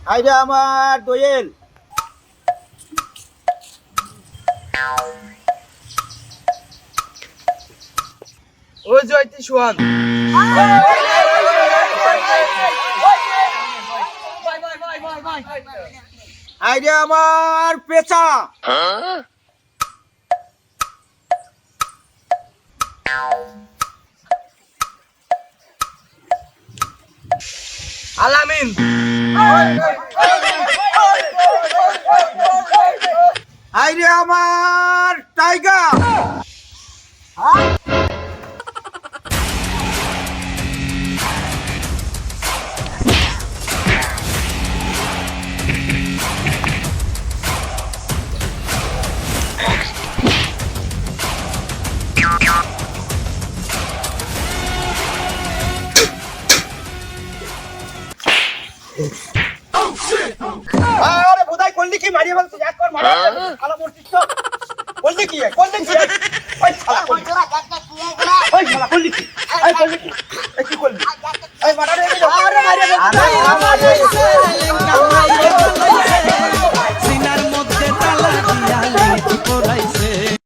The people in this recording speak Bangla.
আইরে আমার দোয়েল। ও জয়তি সোহান। আইরে আমার পেঁচা। আলামিন। আইরে আমার টাইগার। আরে বোধাই করলি কি মারিয়ে বলছিস একবার মারা খালা মরছিস তো করলি কি করলি কি ওই শালা করলি ওই শালা করলি কি এই করলি কি এই কি করলি এই মারা রে আরে মারিয়ে